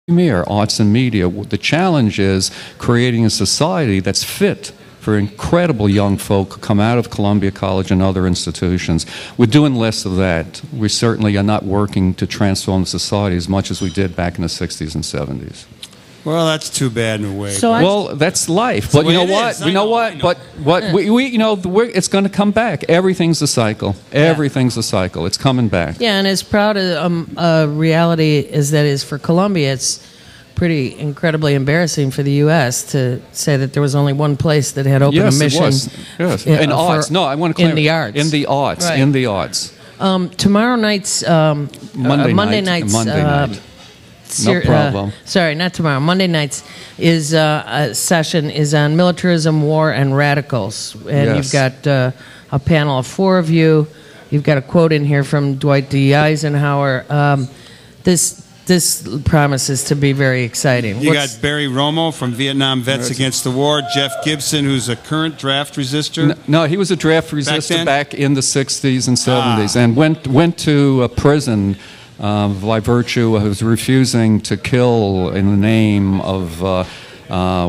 premier arts and media. The challenge is creating a society that's fit for incredible young folk who come out of Columbia College and other institutions. We're doing less of that. We certainly are not working to transform society as much as we did back in the 60s and 70s. Well, that's too bad in a way. So well, that's life. But you know what? You know what? But we you know, it's going to come back. Everything's a cycle. Everything's a cycle. It's coming back. Yeah, and as proud a reality as that is for Columbia, it's pretty incredibly embarrassing for the U.S. to say that there was only one place that had open admission. Yes, in arts. No, I want to clear in the arts. In the arts. Right. In the arts. Tomorrow night's Monday night's. No problem. Sorry, not tomorrow. Monday night's session is on militarism, war, and radicals. And you've got a panel of 4 of you. You've got a quote in here from Dwight D. Eisenhower. This promises to be very exciting. You got Barry Romo from Vietnam Vets Against the War, Jeff Gibson, who's a current draft resistor. No, he was a draft resistor back in the 60s and 70s and went to prison by virtue of refusing to kill in the name of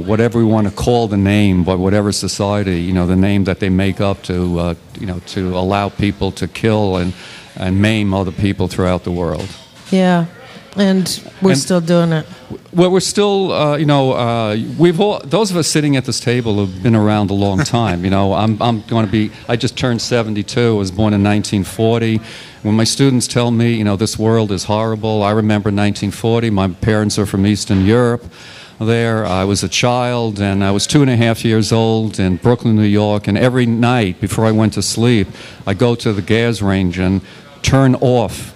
whatever we want to call the name, but whatever society, you know, the name that they make up to, you know, to allow people to kill and maim other people throughout the world. Yeah. And we're still doing it. Well, we're still, you know, we've all, those of us sitting at this table have been around a long time. You know, I'm going to be, I just turned 72. I was born in 1940. When my students tell me, you know, this world is horrible, I remember 1940. My parents are from Eastern Europe. There, I was a child, and I was 2.5 years old in Brooklyn, New York. And every night before I went to sleep, I go to the gas range and turn off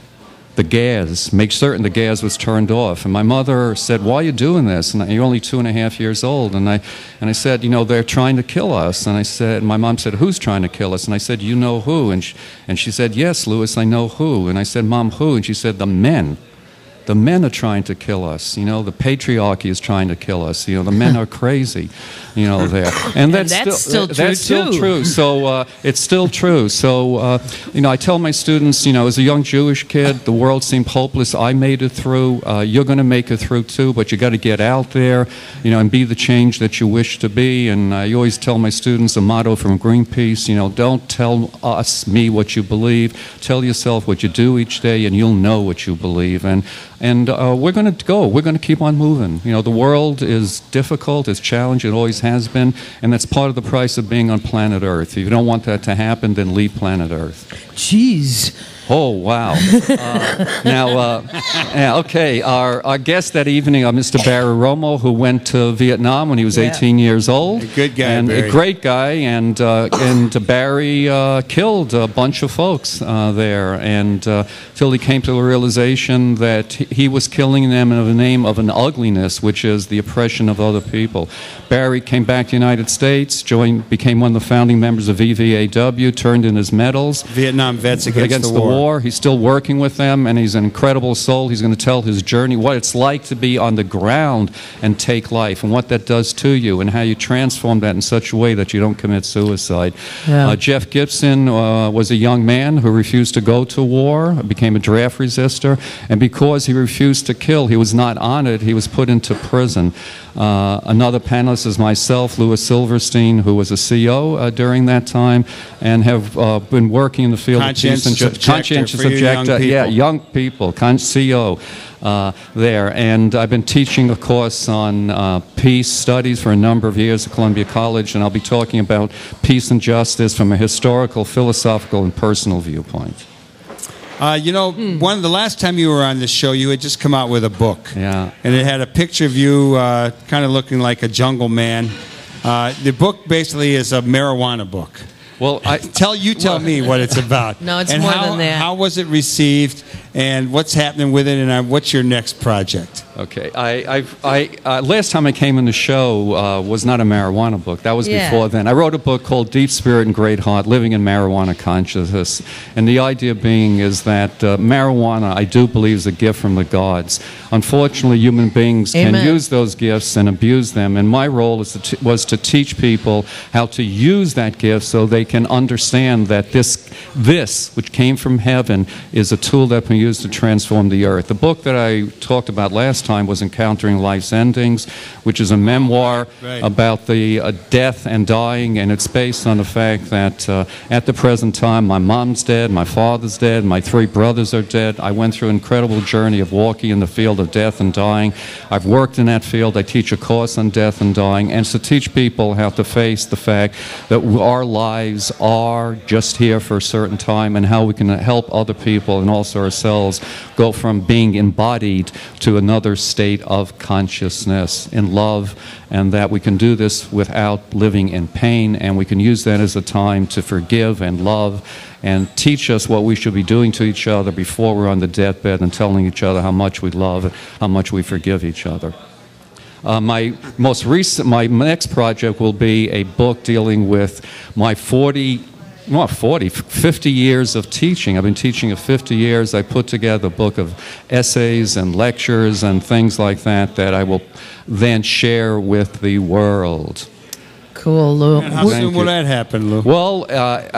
the gas, make certain the gas was turned off. And my mother said, "Why are you doing this?" And you're only 2.5 years old. And I said, "You know, they're trying to kill us." And I said, my mom said, "Who's trying to kill us?" And I said, "You know who?" And she said, "Yes, Louis, I know who." And I said, "Mom, who?" And she said, "The men. The men are trying to kill us. You know, the patriarchy is trying to kill us. You know, the men are crazy. You know, there, and that's still true. That's still true. So it's still true. So you know, I tell my students, you know, as a young Jewish kid, the world seemed hopeless. I made it through. You're going to make it through too, but you got to get out there, you know, and be the change that you wish to be. And I always tell my students a motto from Greenpeace. You know, don't tell me what you believe. Tell yourself what you do each day, and you'll know what you believe. And we're going to go. We're going to keep on moving. You know, the world is difficult. It's challenging. It always has been. And that's part of the price of being on planet Earth. If you don't want that to happen, then leave planet Earth. Jeez. Oh, wow. Now, okay, our guest that evening, Mr. Barry Romo, who went to Vietnam when he was 18 years old. A good guy, and Barry. A great guy, and Barry killed a bunch of folks there, and till he came to the realization that he was killing them in the name of an ugliness, which is the oppression of other people. Barry came back to the United States, became one of the founding members of VVAW, turned in his medals. Vietnam Vets Against the War. He's still working with them, and he's an incredible soul. He's going to tell his journey, what it's like to be on the ground and take life, and what that does to you, and how you transform that in such a way that you don't commit suicide. Yeah. Jeff Gibson was a young man who refused to go to war, became a draft resistor, and because he refused to kill, he was not honored, he was put into prison. Another panelist is myself, Louis Silverstein, who was a CO during that time, and have been working in the field of peace and conscientious objector. Yeah, young people, CO there. And I've been teaching a course on peace studies for a number of years at Columbia College, and I'll be talking about peace and justice from a historical, philosophical, and personal viewpoint. You know, the last time you were on this show, you had just come out with a book. Yeah. And it had a picture of you kind of looking like a jungle man. The book basically is a marijuana book. Well, tell me what it's about. No, it's more than that. How was it received, and what's happening with it, and what's your next project? Okay, last time I came on the show was not a marijuana book. That was before then. I wrote a book called Deep Spirit and Great Heart, Living in Marijuana Consciousness. And the idea being is that marijuana, I do believe, is a gift from the gods. Unfortunately, human beings can use those gifts and abuse them. And my role was to teach people how to use that gift so they can understand that this which came from heaven, is a tool that can be use to transform the earth. The book that I talked about last time was Encountering Life's Endings, which is a memoir about the death and dying, and it's based on the fact that at the present time, my mom's dead, my father's dead, my 3 brothers are dead. I went through an incredible journey of walking in the field of death and dying. I've worked in that field. I teach a course on death and dying, and it's to teach people how to face the fact that our lives are just here for a certain time, and how we can help other people and also ourselves go from being embodied to another state of consciousness in love, and that we can do this without living in pain, and we can use that as a time to forgive and love and teach us what we should be doing to each other before we're on the deathbed, and telling each other how much we love and how much we forgive each other. My next project will be a book dealing with my 50 years of teaching. I've been teaching for 50 years. I put together a book of essays and lectures and things like that that I will then share with the world. Cool, Lou. And how soon will that happen, Lou? Well,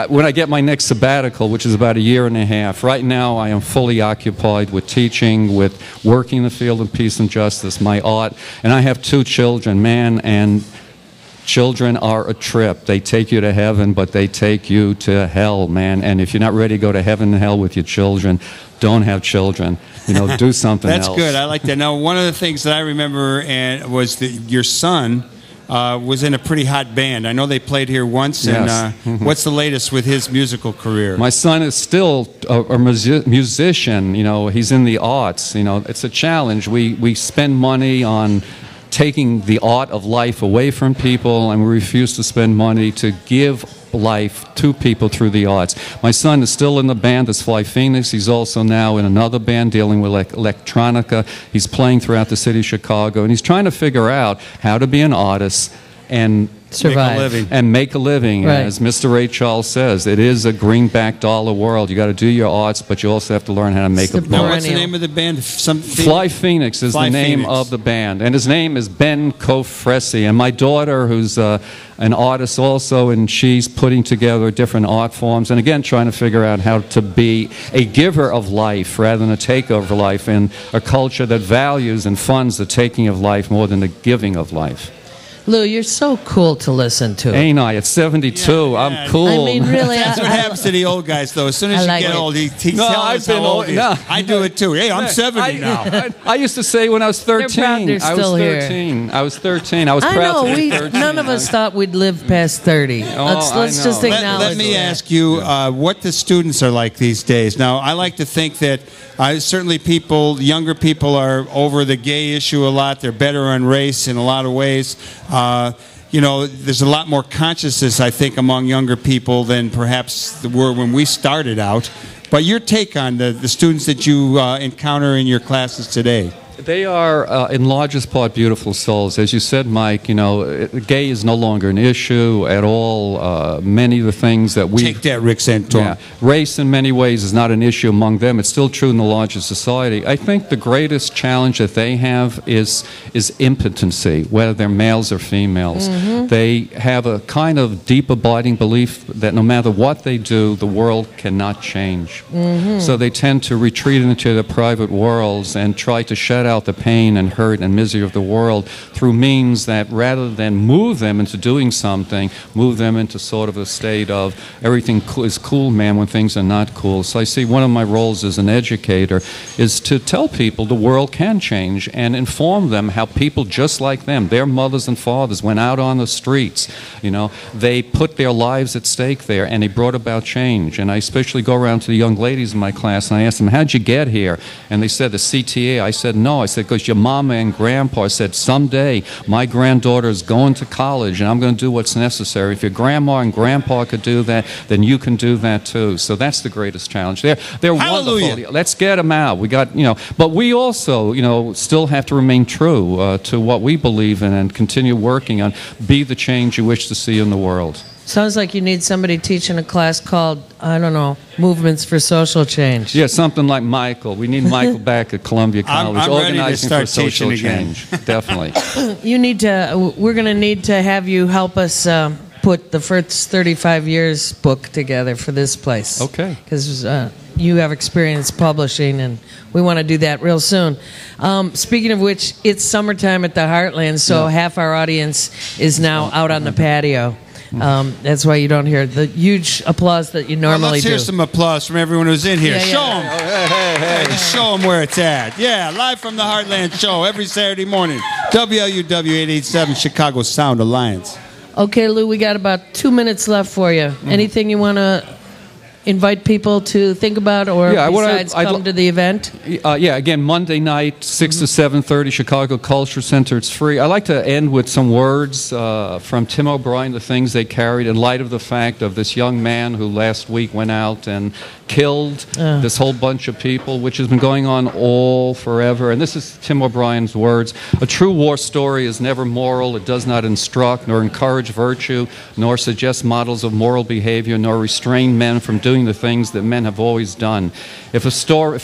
when I get my next sabbatical, which is about 1.5 years. Right now, I am fully occupied with teaching, with working in the field of peace and justice, my art, and I have 2 children, man, and children are a trip. They take you to heaven, but they take you to hell, man. And if you're not ready to go to heaven and hell with your children, don't have children. Do something else. That's good. I like that. Now, one of the things that I remember was that your son was in a pretty hot band. I know they played here once. Yes. And what's the latest with his musical career? My son is still a musician. He's in the arts. It's a challenge. We spend money on taking the art of life away from people, and we refuse to spend money to give life to people through the arts. My son is still in the band, that's Fly Phoenix. He's also now in another band dealing with electronica. He's playing throughout the city of Chicago, and he's trying to figure out how to be an artist and survive and make a living. Right. As Mr. Ray Charles says, it is a greenback dollar world. You got to do your arts, but you also have to learn how to make a living. Now, what's the name of the band? Fly Phoenix is the name of the band, and his name is Ben Cofresi. And my daughter, who's an artist also, and she's putting together different art forms, and again trying to figure out how to be a giver of life rather than a taker of life in a culture that values and funds the taking of life more than the giving of life. Lou, you're so cool to listen to. Ain't I? At 72, yeah. I'm cool. I mean, really. That's what happens to the old guys, though. As soon as you get old, he tells us how old he is. No. I do it too. Hey, I'm 70 now. I used to say when I was 13. They're proud they're still here. I was 13. I was proud to be 13. None of us thought we'd live past 30. Let's just acknowledge Let me ask you what the students are like these days. Now, I like to think that certainly younger people are over the gay issue a lot. They're better on race in a lot of ways. There's a lot more consciousness, I think, among younger people than perhaps there were when we started out. But your take on the students that you encounter in your classes today? They are, in largest part, beautiful souls. As you said, Mike, gay is no longer an issue at all. Many of the things that we... Take that, Rick Santorum. Yeah. Race, in many ways, is not an issue among them. It's still true in the larger society. I think the greatest challenge that they have is impotency, whether they're males or females. Mm-hmm. They have a kind of deep, abiding belief that no matter what they do, the world cannot change. Mm-hmm. So they tend to retreat into their private worlds and try to shut out the pain and hurt and misery of the world through means that, rather than move them into doing something, move them into sort of a state of everything is cool, man, when things are not cool. So I see one of my roles as an educator is to tell people the world can change and inform them how people just like them, their mothers and fathers, went out on the streets. They put their lives at stake there, and they brought about change. And I especially go around to the young ladies in my class and I ask them, how'd you get here? And they said, the CTA. I said, no. I said, because your mama and grandpa said, someday my granddaughter is going to college and I'm going to do what's necessary. If your grandma and grandpa could do that, then you can do that too. So that's the greatest challenge. They're wonderful. Let's get them out. We got, but we also, still have to remain true to what we believe in and continue working on be the change you wish to see in the world. Sounds like you need somebody teaching a class called, I don't know, Movements for Social Change. Yeah, something like Michael. We need Michael back at Columbia College, I'm organizing ready to for social again. change. Definitely. We're going to need to have you help us put the first 35 years book together for this place. Okay. Because you have experience publishing, and we want to do that real soon. Speaking of which, it's summertime at the Heartland, so half our audience is now out on the patio. That's why you don't hear the huge applause that you normally do. Let's hear some applause from everyone who's in here. Show them. Hey, show them where it's at. Yeah, live from the Heartland Show every Saturday morning. WLUW 887 Chicago Sound Alliance. Okay, Lou, we got about 2 minutes left for you. Anything you want to invite people to think about, or besides come to the event? Again, Monday night, 6 to 7:30, Chicago Culture Center. It's free. I like to end with some words from Tim O'Brien, the things they carried, in light of the fact of this young man who last week went out and killed this whole bunch of people, which has been going on all forever. And this is Tim O'Brien's words. A true war story is never moral. It does not instruct, nor encourage virtue, nor suggest models of moral behavior, nor restrain men from doing the things that men have always done. If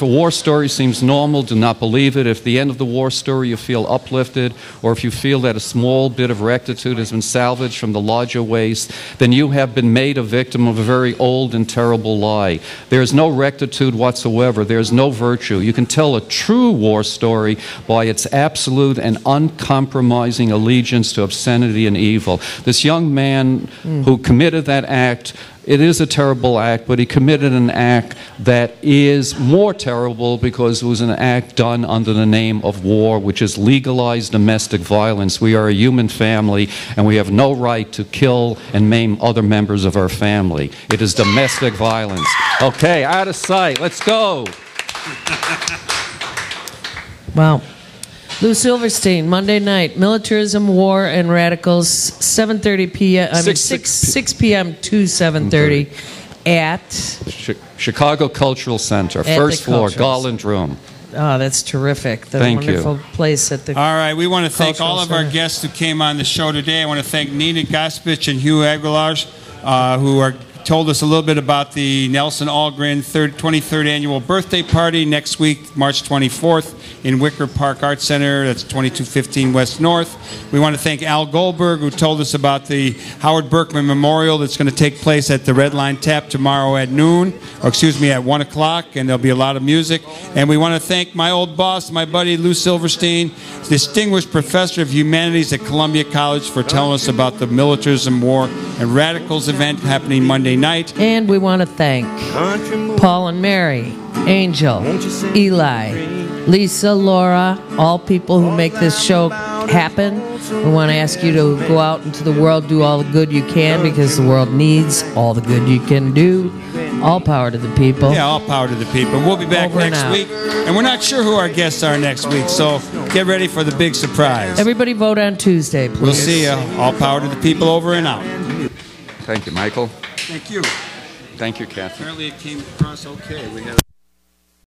a war story seems normal, do not believe it. If at the end of the war story you feel uplifted, or if you feel that a small bit of rectitude has been salvaged from the larger waste, then you have been made a victim of a very old and terrible lie. There is no rectitude whatsoever. There is no virtue. You can tell a true war story by its absolute and uncompromising allegiance to obscenity and evil. This young man who committed that act, it is a terrible act, but he committed an act that is more terrible because it was an act done under the name of war, which is legalized domestic violence. We are a human family, and we have no right to kill and maim other members of our family. It is domestic violence. Okay, out of sight. Let's go. Wow. Lou Silverstein, Monday night, Militarism, War, and Radicals, 7:30 p.m. 6 p.m. to 7:30 at Chicago Cultural Center, first floor, Garland Room. Oh, that's terrific. The Thank wonderful you. place at the All right, we want to thank Cultural all of our Center. guests who came on the show today. I want to thank Nina Gospich and Hugh Aguilar, who told us a little bit about the Nelson Algren 23rd annual birthday party next week, March 24th, in Wicker Park Arts Center. That's 2215 West North. We want to thank Al Goldberg, who told us about the Howard Berkman Memorial that's going to take place at the Red Line Tap tomorrow at noon, or excuse me, at 1 o'clock, and there'll be a lot of music. And we want to thank my old boss, my buddy Lou Silverstein, Distinguished Professor of Humanities at Columbia College, for telling us about the Militarism, War, and Radicals event happening Monday night. And we want to thank Paul and Mary, Angel, Eli, Lisa, Laura, all people who make this show happen. We want to ask you to go out into the world, do all the good you can, because the world needs all the good you can do. All power to the people. Yeah, all power to the people. We'll be back next week. And we're not sure who our guests are next week, so get ready for the big surprise. Everybody vote on Tuesday, please. We'll see you. All power to the people, over and out. Thank you, Michael. Thank you. Thank you, Catherine. Apparently it came across okay. We had